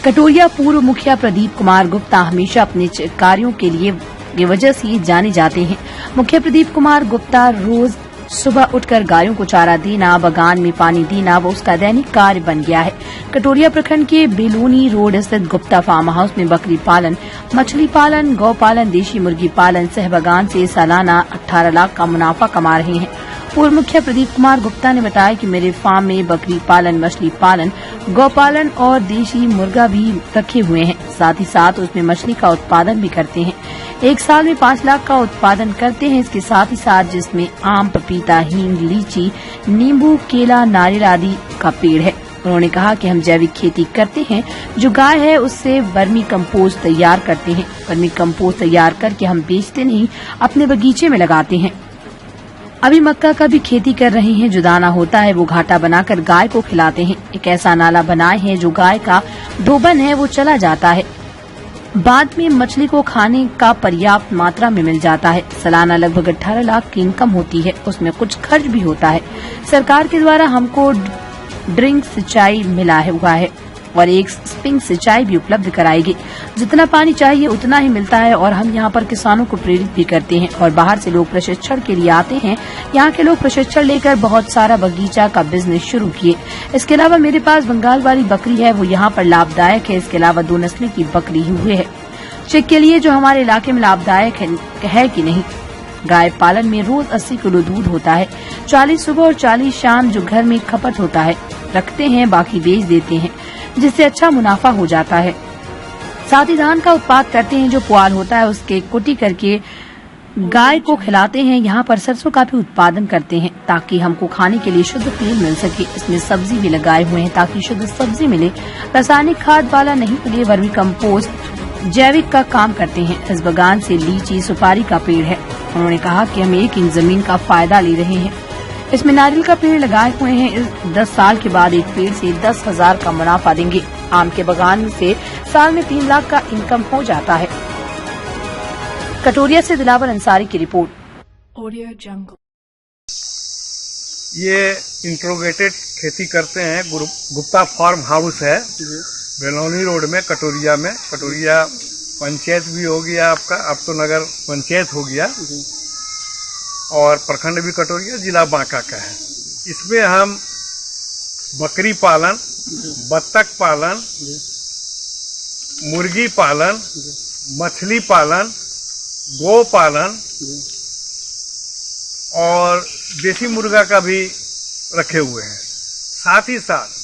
कटोरिया पूर्व मुखिया प्रदीप कुमार गुप्ता हमेशा अपने कार्यों के लिए की वजह से जाने जाते हैं। मुखिया प्रदीप कुमार गुप्ता रोज सुबह उठकर गायों को चारा देना, बगान में पानी देना वो उसका दैनिक कार्य बन गया है। कटोरिया प्रखंड के बेलोनी रोड स्थित गुप्ता फार्म हाउस में बकरी पालन, मछली पालन, गौ पालन, देशी मुर्गी पालन सह बगान से सालाना 18 लाख का मुनाफा कमा रहे हैं। पूर्व मुखिया प्रदीप कुमार गुप्ता ने बताया कि मेरे फार्म में बकरी पालन, मछली पालन, गौ पालन और देशी मुर्गा भी रखे हुए हैं। साथ ही साथ उसमें मछली का उत्पादन भी करते हैं। एक साल में 5 लाख का उत्पादन करते हैं। इसके साथ ही साथ जिसमें आम, पपीता, हींग, लीची, नींबू, केला, नारियल आदि का पेड़ है। उन्होंने कहा कि हम जैविक खेती करते हैं। जो गाय है उससे वर्मी कंपोस्ट तैयार करते हैं। वर्मी कंपोस्ट तैयार करके हम बेचते नहीं, अपने बगीचे में लगाते हैं। अभी मक्का का भी खेती कर रहे हैं। जो दाना होता है वो घाटा बनाकर गाय को खिलाते हैं। एक ऐसा नाला बनाए हैं जो गाय का धोबन है वो चला जाता है। बाद में मछली को खाने का पर्याप्त मात्रा में मिल जाता है। सालाना लगभग 18 लाख की इनकम होती है। उसमें कुछ खर्च भी होता है। सरकार के द्वारा हमको ड्रिंक सिंचाई मिला हुआ है और एक स्प्रिंग सिंचाई भी उपलब्ध कराएगी। जितना पानी चाहिए उतना ही मिलता है और हम यहाँ पर किसानों को प्रेरित भी करते हैं और बाहर से लोग प्रशिक्षण के लिए आते हैं। यहाँ के लोग प्रशिक्षण लेकर बहुत सारा बगीचा का बिजनेस शुरू किए। इसके अलावा मेरे पास बंगाल वाली बकरी है, वो यहाँ पर लाभदायक है। इसके अलावा 2 नस्ल की बकरी हुए है चेक के लिए जो हमारे इलाके में लाभदायक है कि नहीं। गाय पालन में रोज 80 किलो दूध होता है। 40 सुबह और 40 शाम जो घर में खपत होता है रखते हैं, बाकी बेच देते हैं जिससे अच्छा मुनाफा हो जाता है। साथ ही धान का उत्पाद करते हैं। जो पुआल होता है उसके कुटी करके गाय को खिलाते हैं। यहाँ पर सरसों का भी उत्पादन करते हैं ताकि हमको खाने के लिए शुद्ध तेल मिल सके। इसमें सब्जी भी लगाए हुए हैं ताकि शुद्ध सब्जी मिले, रासायनिक खाद वाला नहीं मिले। वर्मी कंपोस्ट जैविक का काम करते हैं। इस बगान से लीची, सुपारी का पेड़ है। उन्होंने कहा कि हम 1 इंच जमीन का फायदा ले रहे हैं। इसमें नारियल का पेड़ लगाए हुए हैं। इस 10 साल के बाद एक पेड़ से 10,000 का मुनाफा देंगे। आम के बगान से साल में 3 लाख का इनकम हो जाता है। कटोरिया से दिलावर अंसारी की रिपोर्ट। ऑडियो जंगल। ये इंट्रोगेटेड खेती करते हैं। गुप्ता फार्म हाउस है बेलोनी रोड में, कटोरिया में। कटोरिया पंचायत भी हो गया आपका, अब तो नगर पंचायत हो गया और प्रखंड भी कटोरिया, जिला बांका का है। इसमें हम बकरी पालन, बत्तख पालन, मुर्गी पालन, मछली पालन, गौ पालन और देसी मुर्गा का भी रखे हुए हैं। साथ ही साथ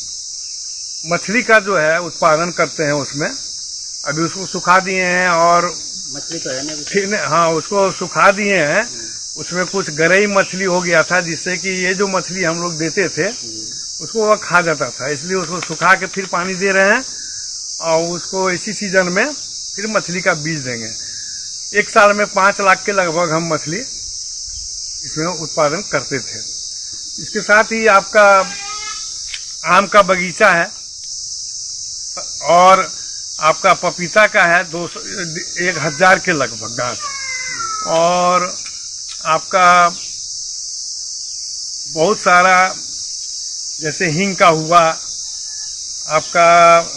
मछली का जो है उत्पादन करते हैं। उसमें अभी उसको सुखा दिए हैं और मछली तो है ना, हाँ उसको सुखा दिए हैं। उसमें कुछ गरई मछली हो गया था जिससे कि ये जो मछली हम लोग देते थे उसको वह खा जाता था, इसलिए उसको सुखा के फिर पानी दे रहे हैं और उसको इसी सीजन में फिर मछली का बीज देंगे। 1 साल में 5 लाख के लगभग हम मछली इसमें उत्पादन करते थे। इसके साथ ही आपका आम का बगीचा है और आपका पपीता का है 1,000 के लगभग गाछ, और आपका बहुत सारा जैसे हींग का हुआ, आपका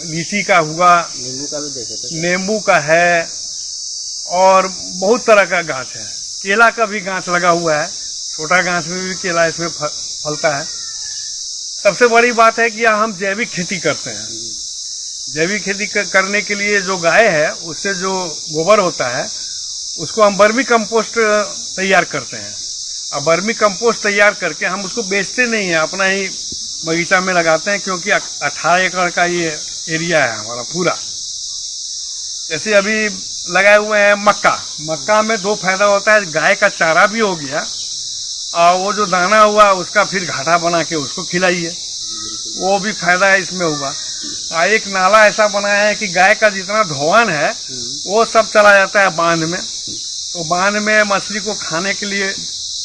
लीची का हुआ, नींबू का भी देखे थे, नींबू का है और बहुत तरह का गाछ है। केला का भी गाछ लगा हुआ है, छोटा गाछ में भी केला इसमें फलता है। सबसे बड़ी बात है कि हम जैविक खेती करते हैं। जैविक खेती करने के लिए जो गाय है उससे जो गोबर होता है उसको हम वर्मी कंपोस्ट तैयार करते हैं। अब वर्मी कंपोस्ट तैयार करके हम उसको बेचते नहीं है, अपना ही बगीचा में लगाते हैं, क्योंकि 18 एकड़ का ये एरिया है हमारा पूरा। जैसे अभी लगाए हुए हैं मक्का में 2 फायदा होता है। गाय का चारा भी हो गया और वो जो दाना हुआ उसका फिर घाटा बना के उसको खिलाइए, वो भी फायदा है इसमें हुआ। एक नाला ऐसा बनाया है कि गाय का जितना धोवन है वो सब चला जाता है बांध में, तो बांध में मछली को खाने के लिए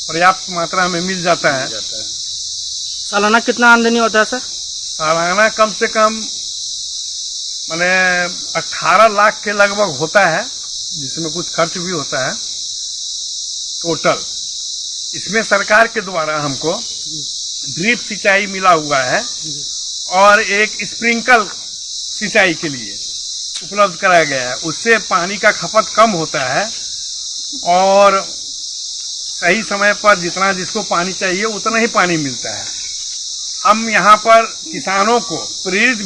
पर्याप्त मात्रा में मिल जाता है। सालाना कितना आमदनी होता है सर? सालाना कम से कम माने 18 लाख के लगभग होता है, जिसमें कुछ खर्च भी होता है टोटल। इसमें सरकार के द्वारा हमको ड्रिप सिंचाई मिला हुआ है और एक स्प्रिंकल सिंचाई के लिए उपलब्ध कराया गया है। उससे पानी का खपत कम होता है और सही समय पर जितना जिसको पानी चाहिए उतना ही पानी मिलता है। हम यहाँ पर किसानों को प्रेरित भी